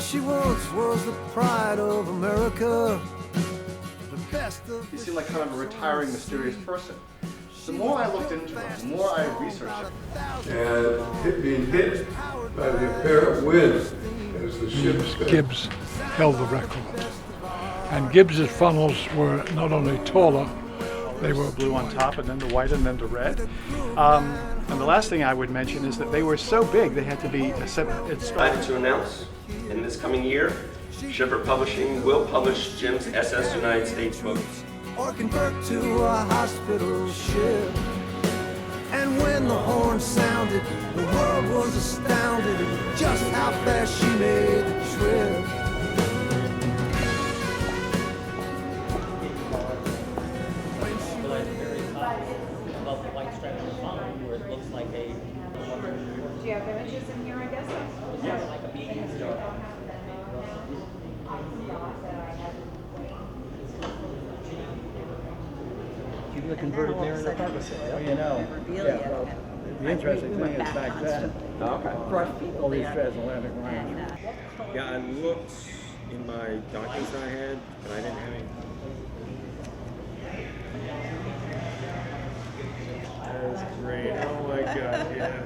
she once was the pride of America. The best of You seem like kind of a retiring, mysterious person. The more I looked into it, the more I researched it. And being hit by the apparent wind as the ship sped. Gibbs held the record. And Gibbs's funnels were not only taller, they were blue on top and then the white and then the red. And the last thing I would mention is that they were so big they had to be Excited to announce in this coming year, Shipyard Publishing will publish Jim's SS United States book. or convert to a hospital ship. And when the horn sounded, the world was astounded at just how fast she made the trip. Above the white stripe of the phone, where it looks like a. Do you have images in here, I guess? Yeah, like a beacon star. Keep the converted mirror in the purpose. Well, you know, yeah, well, the interesting thing is back then, all these transatlantic lines. Yeah, I looked in my documents that I had, and I didn't have any. That's great. Oh my God, yeah.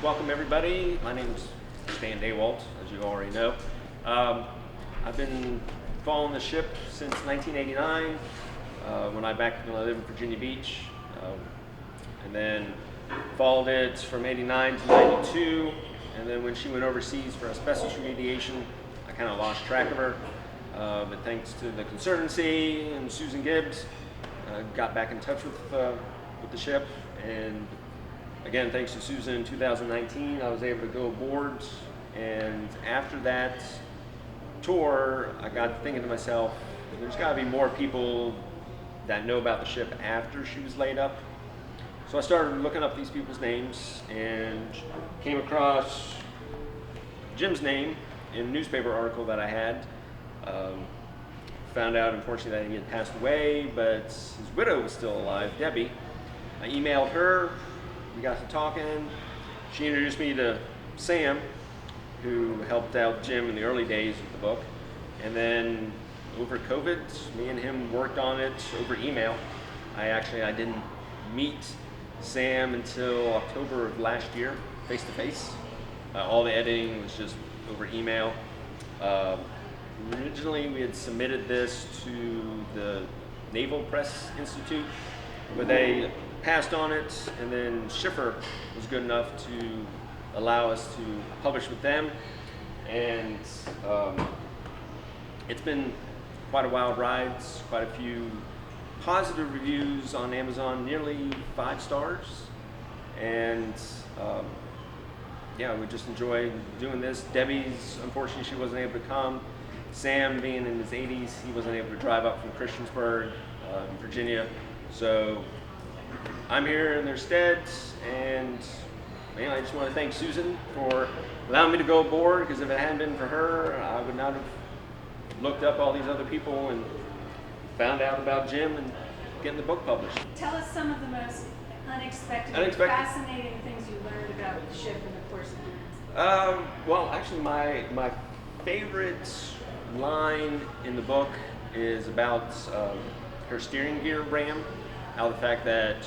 Welcome everybody. My name is Stanton Daywalt, as you already know. I've been following the ship since 1989, when I lived in Virginia Beach, and then followed it from 89 to 92, and then when she went overseas for asbestos remediation, I kind of lost track of her. But thanks to the Conservancy and Susan Gibbs, got back in touch with the ship, and again, thanks to Susan in 2019, I was able to go aboard, and after that tour, I got thinking to myself, there's got to be more people that know about the ship after she was laid up. So I started looking up these people's names and came across Jim's name in a newspaper article that I had. Found out, unfortunately, that he had passed away, but his widow was still alive, Debbie. I emailed her. We got to talking. She introduced me to Sam, who helped out Jim in the early days of the book. And then over COVID, me and him worked on it over email. I didn't meet Sam until October of last year, face to face. All the editing was just over email. Originally, we had submitted this to the Naval Press Institute, but they passed on it, and then Schiffer was good enough to allow us to publish with them, and it's been quite a wild ride, quite a few positive reviews on Amazon, nearly 5 stars, and yeah, we just enjoy doing this. Debbie's, unfortunately, she wasn't able to come. Sam, being in his 80s, he wasn't able to drive up from Christiansburg, Virginia, so I'm here in their stead, and man, I just want to thank Susan for allowing me to go aboard, because if it hadn't been for her, I would not have looked up all these other people and found out about Jim and getting the book published. Tell us some of the most unexpected. Fascinating things you learned about the ship in the course of years. Well, actually, my favorite line in the book is about her steering gear ram. How the fact that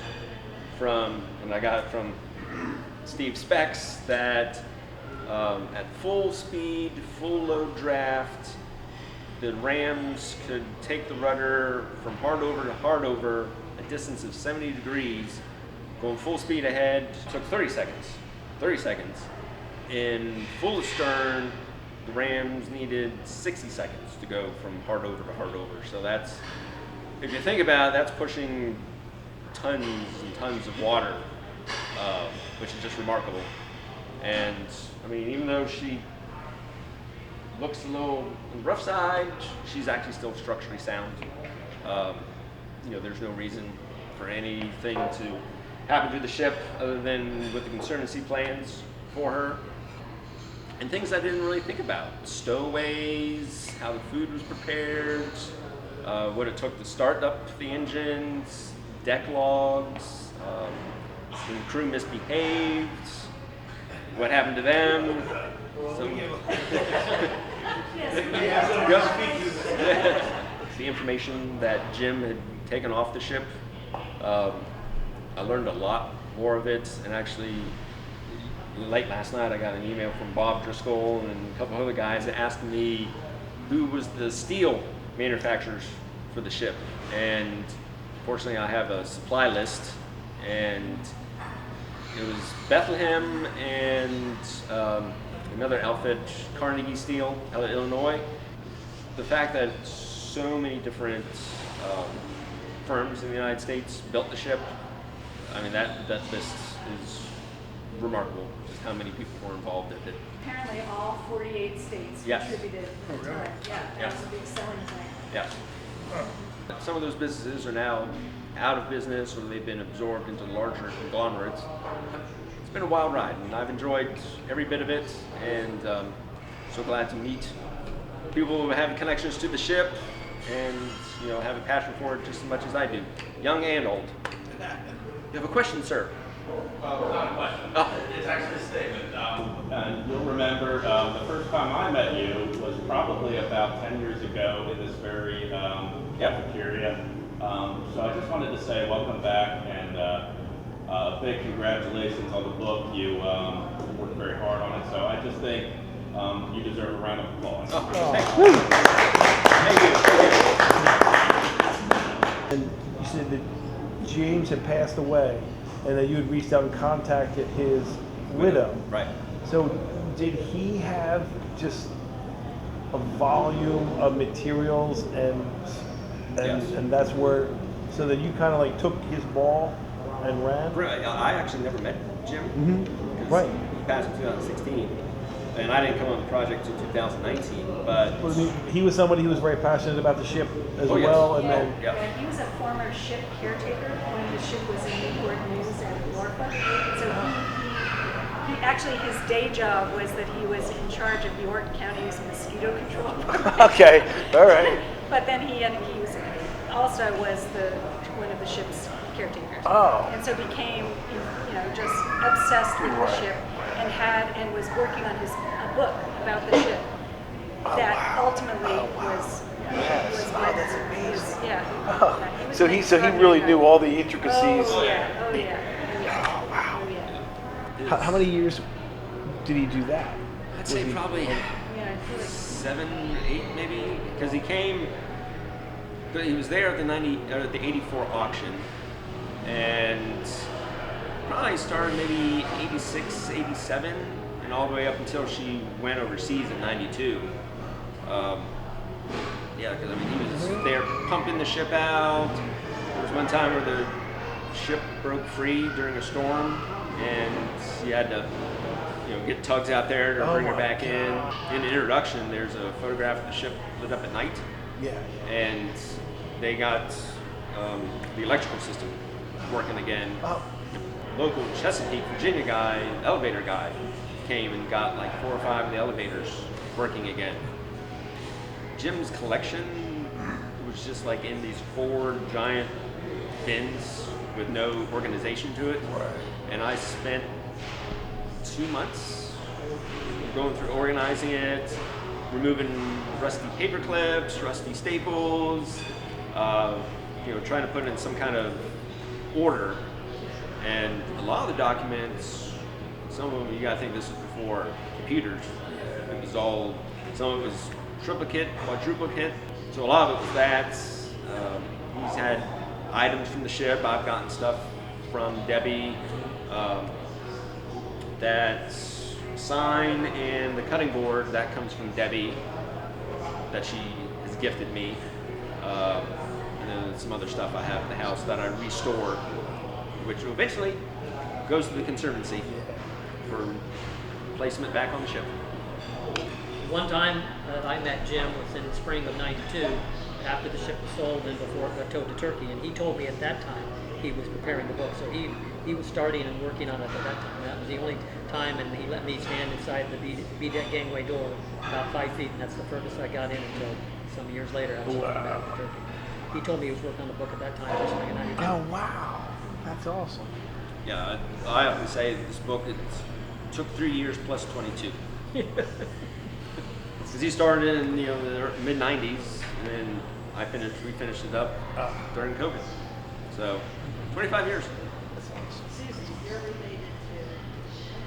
and I got it from Steve Specs, that at full speed, full load draft, the rams could take the rudder from hard over to hard over, a distance of 70 degrees, going full speed ahead. Took 30 seconds. 30 seconds. In full astern, the rams needed 60 seconds to go from hard over to hard over. So that's, if you think about it, that's pushing tons and tons of water, which is just remarkable. And I mean, even though she looks a little on the rough side, she's actually still structurally sound. You know, there's no reason for anything to happen to the ship other than with the Conservancy plans for her. And things I didn't really think about. Stowaways, how the food was prepared, what it took to start up the engines, deck logs, when crew misbehaved, what happened to them. The information that Jim had taken off the ship, I learned a lot more of it, and actually late last night I got an email from Bob Driscoll and a couple other guys that asked me who was the steel manufacturers for the ship, and fortunately I have a supply list, and it was Bethlehem and another outfit, Carnegie Steel out of Illinois. The fact that so many different firms in the United States built the ship, I mean, that list is remarkable, just how many people were involved in it. Apparently all 48 states contributed at the time. Yeah, that was a big selling point. Yeah. Some of those businesses are now out of business, or they've been absorbed into larger conglomerates. It's been a wild ride, and I've enjoyed every bit of it, and so glad to meet people who have connections to the ship and have a passion for it just as much as I do, young and old. You have a question, sir? Not a question. It's actually a statement. And you'll remember the first time I met you was probably about 10 years ago in this very cafeteria. So I just wanted to say welcome back, and a big congratulations on the book. You worked very hard on it, so I just think you deserve a round of applause. Thank you. And you said that James had passed away, and that you had reached out and contacted his widow. Right. So did he have just a volume of materials, and that's where, so that you kind of like took his ball and ran? I actually never met Jim. Mm-hmm. Right. He passed in 2016, and I didn't come on the project until 2019. But he was somebody who was very passionate about the ship as well. Yes. And he was a former ship caretaker when the ship was in Newport News at Norfolk. So he actually, his day job was that he was in charge of York County's mosquito control program. Okay, all right. But then he was also one of the ship's caretakers. Oh. And so became just obsessed with the ship, and was working on a book about the ship that ultimately was that's amazing. Yeah. So he really knew all the intricacies. Oh yeah. Oh wow. How many years did he do that? I'd say probably 7, 8 maybe, because he was there at the 84 auction, and probably started maybe 86, 87, and all the way up until she went overseas in 92. Because he was there pumping the ship out. There was one time where the ship broke free during a storm, and he had to get tugs out there to bring her back in. In the introduction, there's a photograph of the ship lit up at night. Yeah. And they got the electrical system working again. Local Chesapeake, Virginia guy, elevator guy, came and got like 4 or 5 of the elevators working again. Jim's collection was just like in these 4 giant bins with no organization to it. Right. And I spent 2 months going through organizing it, removing rusty paper clips, rusty staples, trying to put it in some kind of order. And a lot of the documents, some of them, you gotta think this was before computers. It was all, some of it was triplicate, quadruplicate. So a lot of it was that. He's had items from the ship. I've gotten stuff from Debbie. That sign and the cutting board, that comes from Debbie, that she has gifted me. And then some other stuff I have in the house that I restored, which eventually goes to the Conservancy for placement back on the ship. One time I met Jim was in the spring of '92, after the ship was sold and before it got towed to Turkey, and he told me at that time he was preparing the book. So he was starting and working on it at that time. That was the only time, and he let me stand inside the B-deck gangway door about 5 feet, and that's the furthest I got in until some years later I was back to Turkey. he told me he was working on the book at that time, just like in 92. Oh, wow. That's awesome. Yeah, I often say this book, it took 3 years plus 22. Because he started in the mid 90s, and then we finished it up during COVID. So 25 years. Susan, you're related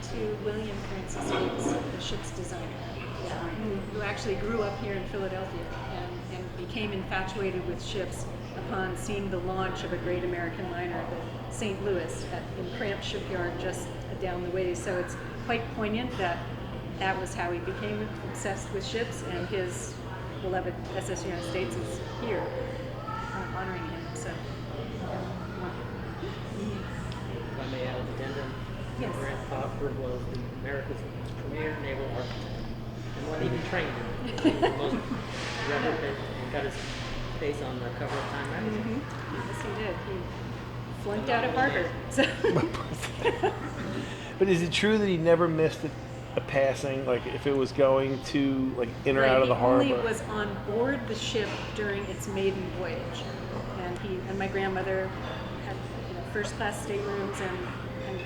to William Francis Gibbs, the ship's designer, who actually grew up here in Philadelphia and became infatuated with ships upon seeing the launch of a great American liner, the St. Louis, in Cramp Shipyard just down the way. So it's quite poignant that was how he became obsessed with ships, and his beloved SS United States is here honoring him. So. If I may add an addendum, Yes. Grant Cosford was America's premier naval architect, and wasn't even trained in it. He was the most reverent and got his face on the cover of Time magazine. Yes, he did. He flunked out of Harvard. So. But is it true that he never missed a passing, like if it was going to like in or out of the harbor? He only was on board the ship during its maiden voyage, and my grandmother had first-class staterooms and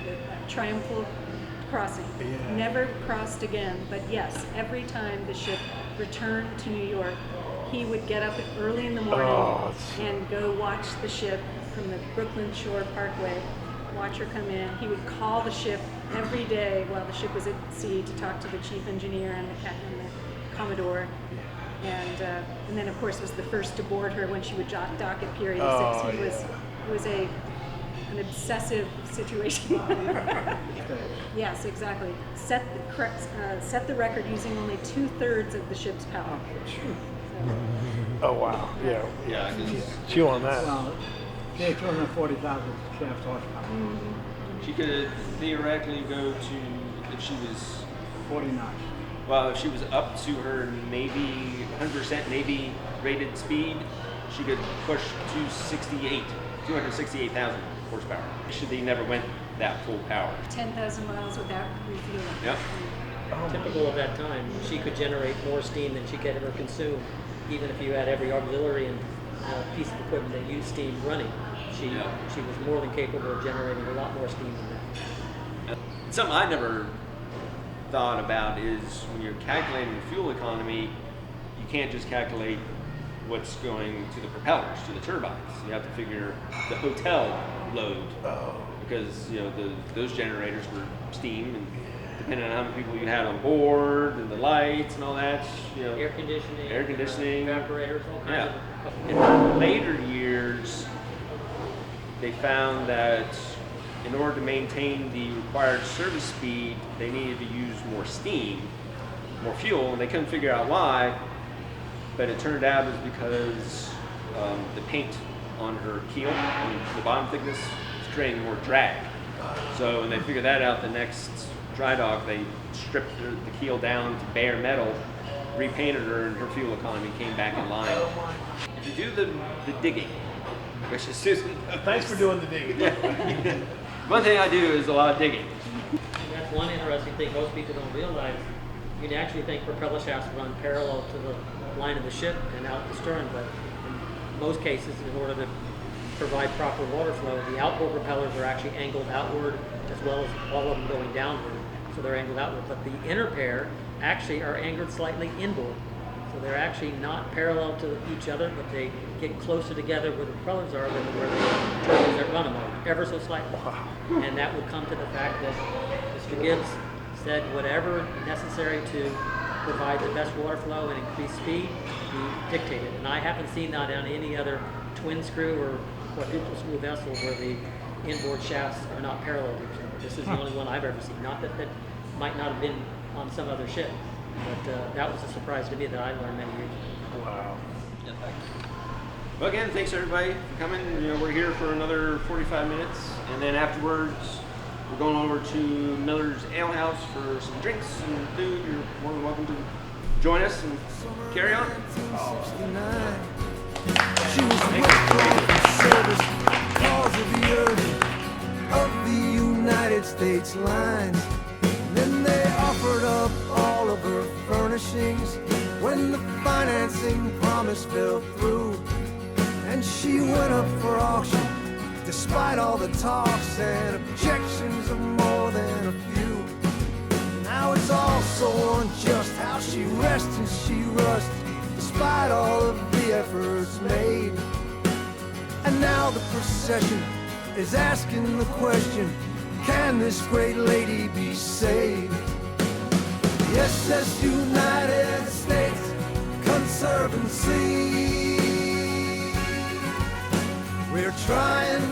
a triumphal crossing. Yeah. Never crossed again, but yes, every time the ship returned to New York, he would get up early in the morning and go watch the ship from the Brooklyn Shore Parkway, watch her come in. He would call the ship every day while the ship was at sea to talk to the chief engineer and the captain and the commodore. And then of course was the first to board her when she would dock at Pier 86. It was an obsessive situation. Yes, exactly. Set the record using only 2/3 of the ship's power. Oh wow, yeah. Yeah. Chew on that. Well, she had 240,000 shaft horsepower. She could theoretically go to, if she was 49. Well, if she was up to her Navy 100% Navy rated speed, she could push 268,000 horsepower. They never went that full power. 10,000 miles without refueling. Yep. Typical of that time, she could generate more steam than she could ever consume, even if you had every auxiliary and piece of equipment that used steam running. She was more than capable of generating a lot more steam than that. Something I never thought about is when you're calculating the fuel economy, you can't just calculate what's going to the propellers, to the turbines. You have to figure the hotel load, because those generators were steam, and depending on how many people you had on board and the lights and all that, Air conditioning, evaporators, all kinds of. In later years, they found that in order to maintain the required service speed, they needed to use more steam, more fuel, and they couldn't figure out why. But it turned out it was because the paint on her keel, on the bottom thickness, was creating more drag. So when they figured that out, the next dry dock, they stripped the keel down to bare metal, repainted her, and her fuel economy came back in line. If you do the digging, which is Susan. Thanks for doing the digging. One thing I do is a lot of digging. That's one interesting thing most people don't realize. You'd actually think propeller shafts run parallel to the line of the ship and out the stern, but in most cases, in order to provide proper water flow, the outboard propellers are actually angled outward, as well as all of them going downward. So they're angled outward, but the inner pair actually are angled slightly inboard. So they're actually not parallel to each other, but they get closer together where the propellers are than where the turbines that run them are, ever so slightly. And that would come to the fact that Mr. Gibbs said whatever necessary to provide the best water flow and increase speed, he dictated. And I haven't seen that on any other twin screw or quadruple screw vessel where the inboard shafts are not parallel to each other. This is the only one I've ever seen. Not that might not have been on some other ship, but that was a surprise to me that I learned many years ago. Wow. Yeah, well, again, thanks everybody for coming. We're here for another 45 minutes, and then afterwards we're going over to Miller's Ale House for some drinks and food. You're more than welcome to join us and carry on. She was withdrawn from service because of the earning of the United States lines. Then they offered up all of her furnishings when the financing promise fell through. And then she went up for auction, despite all the talks and objections of more than a few. Now it's all so unjust how she rests and she rusts, despite all of the efforts made. And now the procession is asking the question, can this great lady be saved? The SS United States Conservancy, we're trying